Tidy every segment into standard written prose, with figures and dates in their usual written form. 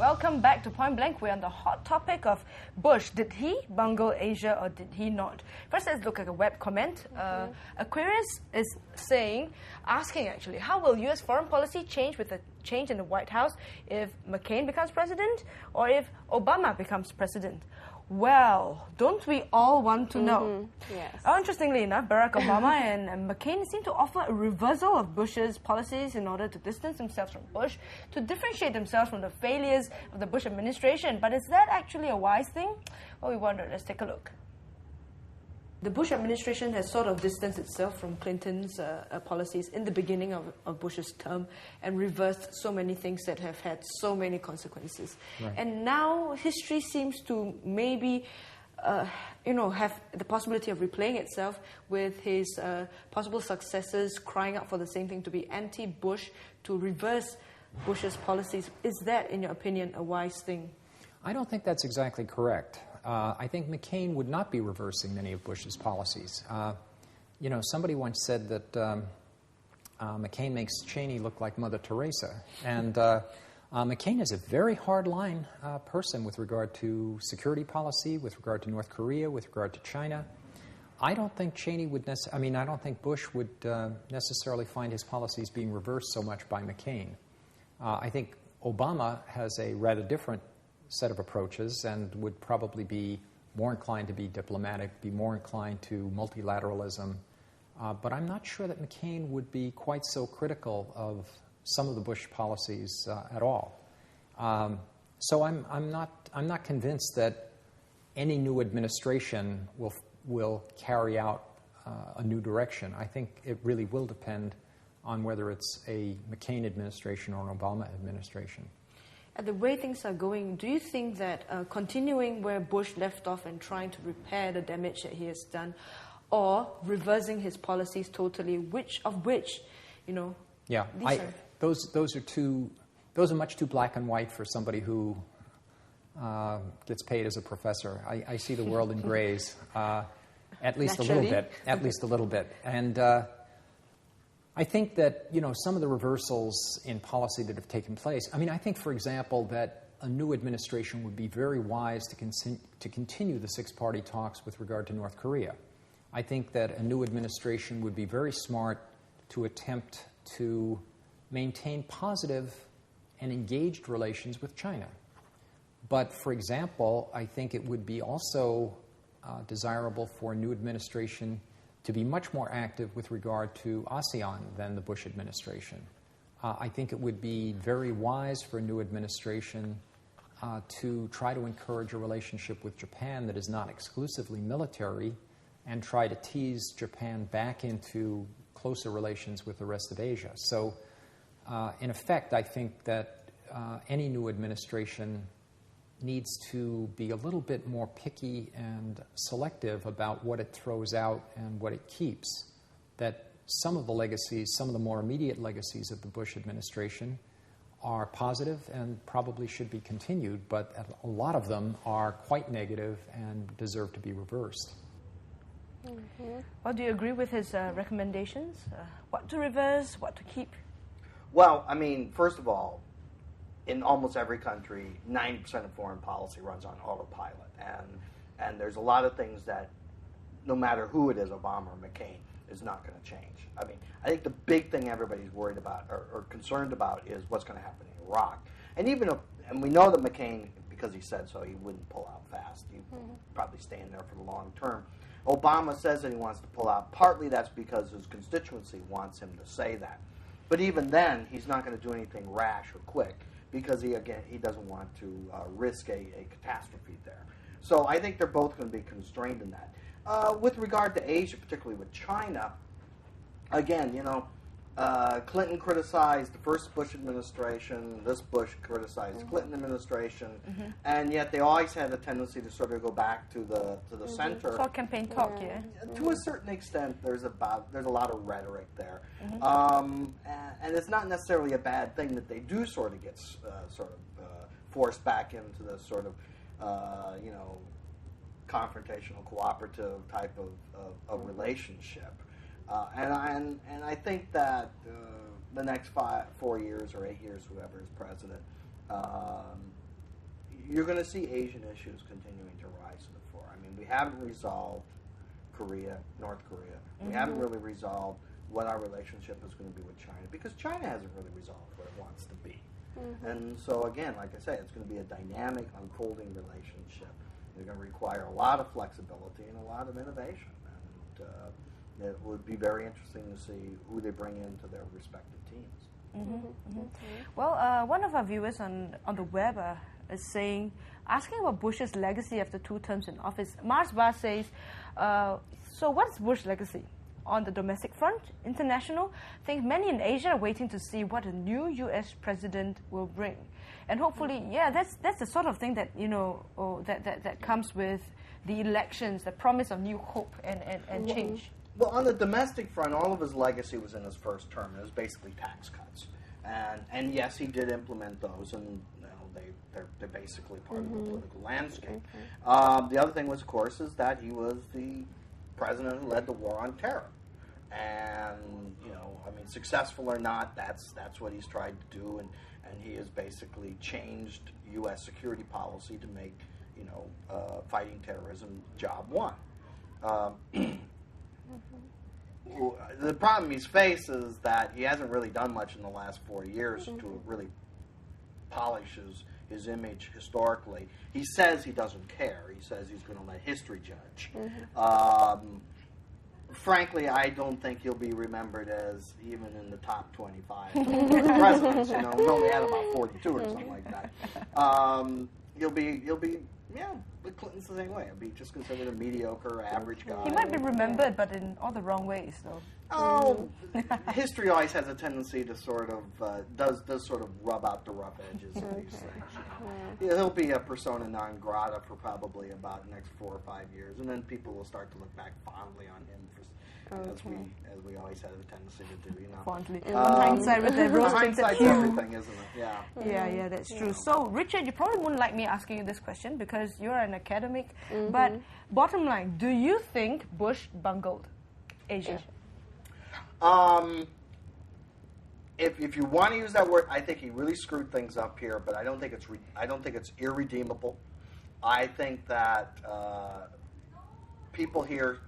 Welcome back to Point Blank. We're on the hot topic of Bush. Did he bungle Asia or did he not? First, let's look at a web comment. Aquarius is asking actually, how will US foreign policy change with the change in the White House if McCain becomes president or if Obama becomes president? Well, don't we all want to know? Yes. Interestingly enough, Barack Obama and McCain seem to offer a reversal of Bush's policies in order to distance themselves from Bush, to differentiate themselves from the failures of the Bush administration. But is that actually a wise thing? Well, we wonder. Let's take a look. The Bush administration has sort of distanced itself from Clinton's policies in the beginning of Bush's term and reversed so many things that have had so many consequences. Right. And now history seems to maybe, have the possibility of replaying itself with his possible successors crying out for the same thing, to be anti-Bush, to reverse Bush's policies. Is that, in your opinion, a wise thing? I don't think that's exactly correct. I think McCain would not be reversing many of Bush's policies. Somebody once said that McCain makes Cheney look like Mother Teresa. And McCain is a very hard-line person with regard to security policy, with regard to North Korea, with regard to China. I don't think Cheney would I don't think Bush would necessarily find his policies being reversed so much by McCain. I think Obama has a rather different set of approaches and would probably be more inclined to be diplomatic, be more inclined to multilateralism. But I'm not sure that McCain would be quite so critical of some of the Bush policies at all. So I'm not convinced that any new administration will carry out a new direction. I think it really will depend on whether it's a McCain administration or an Obama administration. The way things are going, do you think that continuing where Bush left off and trying to repair the damage that he has done, or reversing his policies totally, which, Yeah, those are much too black and white for somebody who gets paid as a professor. I see the world in grays, at least Naturally. a little bit, at least a little bit. And I think that, some of the reversals in policy that have taken place, I think, for example, that a new administration would be very wise to continue the six-party talks with regard to North Korea. I think that a new administration would be very smart to attempt to maintain positive and engaged relations with China. But, for example, I think it would be also desirable for a new administration to be much more active with regard to ASEAN than the Bush administration. I think it would be very wise for a new administration to try to encourage a relationship with Japan that is not exclusively military and try to tease Japan back into closer relations with the rest of Asia. So, in effect, I think that any new administration needs to be a little bit more picky and selective about what it throws out and what it keeps. That some of the legacies, some of the more immediate legacies of the Bush administration are positive and probably should be continued, but a lot of them are quite negative and deserve to be reversed. Mm-hmm. Well, do you agree with his recommendations? What to reverse, what to keep? Well, first of all, in almost every country, 90% of foreign policy runs on autopilot. And there's a lot of things that, no matter who it is, Obama or McCain, is not going to change. I think the big thing everybody's worried about or concerned about is what's going to happen in Iraq. And and we know that McCain, because he said so, he wouldn't pull out fast. He'd probably stay in there for the long term. Obama says that he wants to pull out. Partly that's because his constituency wants him to say that. But even then, he's not going to do anything rash or quick, because he doesn't want to risk a catastrophe there. So I think they're both going to be constrained in that. With regard to Asia, particularly with China, again, Clinton criticized the first Bush administration, this Bush criticized the Clinton administration, and yet they always had a tendency to sort of go back to the center. It's all campaign talk, yeah. To a certain extent, there's a lot of rhetoric there, and it's not necessarily a bad thing that they do sort of get forced back into this sort of confrontational, cooperative type of relationship. And I think that the next 4 years or 8 years, whoever is president, you're going to see Asian issues continuing to rise to the fore. I mean, we haven't resolved North Korea. We haven't really resolved what our relationship is going to be with China, because China hasn't really resolved what it wants to be. And so, again, like I say, it's going to be a dynamic, unfolding relationship. They're going to require a lot of flexibility and a lot of innovation. And it would be very interesting to see who they bring into their respective teams. Well, one of our viewers on the web is asking about Bush's legacy after 2 terms in office. Mars Bar says, so what's Bush's legacy? On the domestic front, international, I think many in Asia are waiting to see what a new U.S. president will bring. And hopefully, that's the sort of thing that, that comes with the elections, the promise of new hope and change. Well, on the domestic front, all of his legacy was in his first term. It was basically tax cuts. And yes, he did implement those, and they're basically part of the political landscape. The other thing was, of course, is that he was the president who led the war on terror. And, successful or not, that's what he's tried to do, and he has basically changed U.S. security policy to make, fighting terrorism job one. The problem he's faced is that he hasn't really done much in the last 4 years to really polish his image historically. He says he doesn't care. He says he's going to let history judge. Frankly, I don't think he'll be remembered as even in the top 25 presidents. We only had about 42 or something like that. He'll be, but Clinton's the same way. He'll be just considered a mediocre, average guy. He might be remembered, but in all the wrong ways, though. Oh, history always has a tendency to sort of does sort of rub out the rough edges of these things. He'll be a persona non grata for probably about the next 4 or 5 years, and then people will start to look back fondly on him for. As we always have a tendency to do, Fondly. Hindsight with the rose hindsight's everything, isn't it? Yeah, that's true. So, Richard, you probably wouldn't like me asking you this question because you're an academic. But bottom line, do you think Bush bungled Asia? If you want to use that word, I think he really screwed things up here. But I don't think it's irredeemable. I think that people here,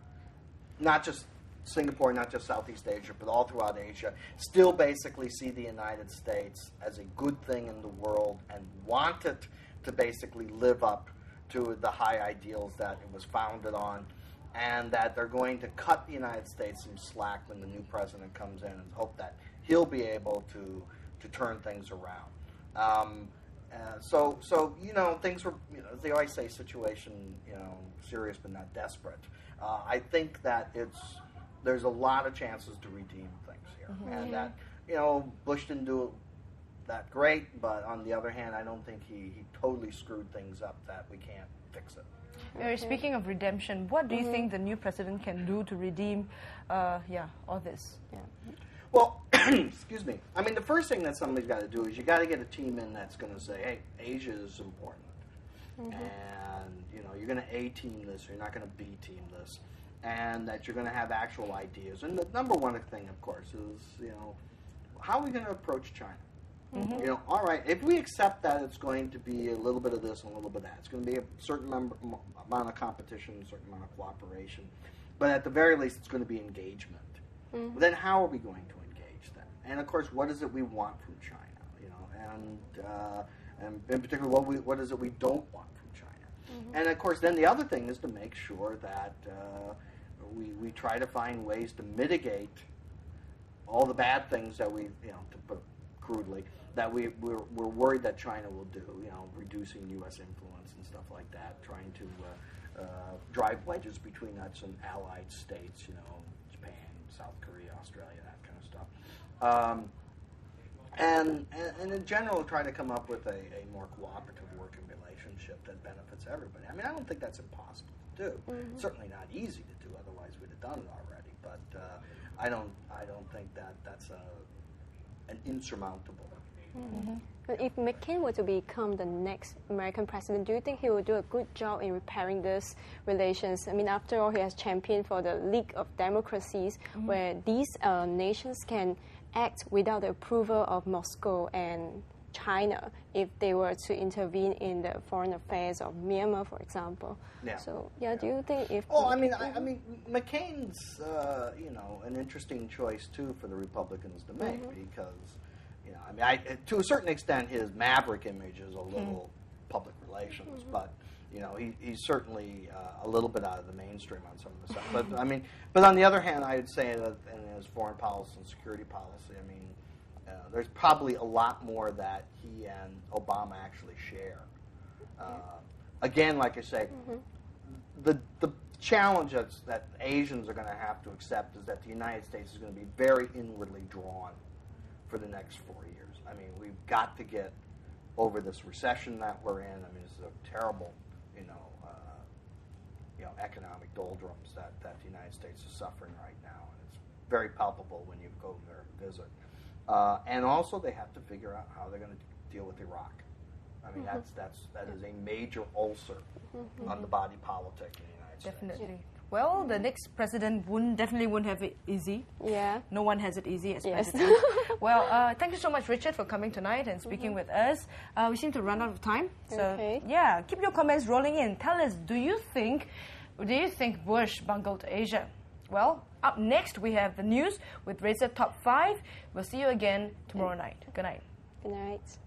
not just Singapore, not just Southeast Asia, but all throughout Asia, still basically see the United States as a good thing in the world and want it to basically live up to the high ideals that it was founded on, and that they're going to cut the United States some slack when the new president comes in and hope that he'll be able to turn things around. So things were, as they always say, situation, serious but not desperate. I think that there's a lot of chances to redeem things here, and that Bush didn't do that great, but on the other hand, I don't think he totally screwed things up that we can't fix it. Mary, speaking of redemption, what do you think the new president can do to redeem, all this? Well, excuse me. I mean, the first thing that somebody's got to do is you got to get a team in that's going to say, hey, Asia is important. And, you're going to A-team this, or you're not going to B-team this. And that you're going to have actual ideas. And the number one thing, of course, is, how are we going to approach China? All right, if we accept that it's going to be a little bit of this and a little bit of that, it's going to be a certain amount of competition, a certain amount of cooperation. But at the very least, it's going to be engagement. Then how are we going to engage them? And, of course, what is it we want from China? And in particular, what is it we don't want from China? And, of course, then the other thing is to make sure that we try to find ways to mitigate all the bad things that we, to put it crudely, that we're worried that China will do, reducing U.S. influence and stuff like that, trying to drive wedges between us and allied states, Japan, South Korea, Australia, that kind of stuff. And in general, try to come up with a more cooperative working relationship that benefits everybody. I mean, I don't think that's impossible to do. It's certainly not easy to do, otherwise we'd have done it already. But I don't think that's an insurmountable. But if McCain were to become the next American president, do you think he will do a good job in repairing these relations? I mean, after all, he has championed for the League of Democracies, where these nations can act without the approval of Moscow and China if they were to intervene in the foreign affairs of Myanmar, for example. Yeah. So, do you think if... Well, I mean, McCain's, an interesting choice, too, for the Republicans to make because, to a certain extent, his maverick image is a little public relations, but, he's certainly a little bit out of the mainstream on some of the stuff. But on the other hand, I'd say that in his foreign policy and security policy, there's probably a lot more that he and Obama actually share. Again, like I say, the challenge that Asians are going to have to accept is that the United States is going to be very inwardly drawn for the next 4 years. We've got to get over this recession that we're in. This is a terrible, economic doldrums that the United States is suffering right now, and it's very palpable when you go there and visit. And also, they have to figure out how they're going to deal with Iraq. That is a major ulcer on the body politic in the United States. Definitely. Well, the next president definitely won't have it easy. Yeah. No one has it easy as president. Well, thank you so much, Richard, for coming tonight and speaking with us. We seem to run out of time. So, keep your comments rolling in. Tell us, do you think Bush bungled Asia? Well, up next, we have the news with Razor Top 5. We'll see you again tomorrow night. Good night. Good night.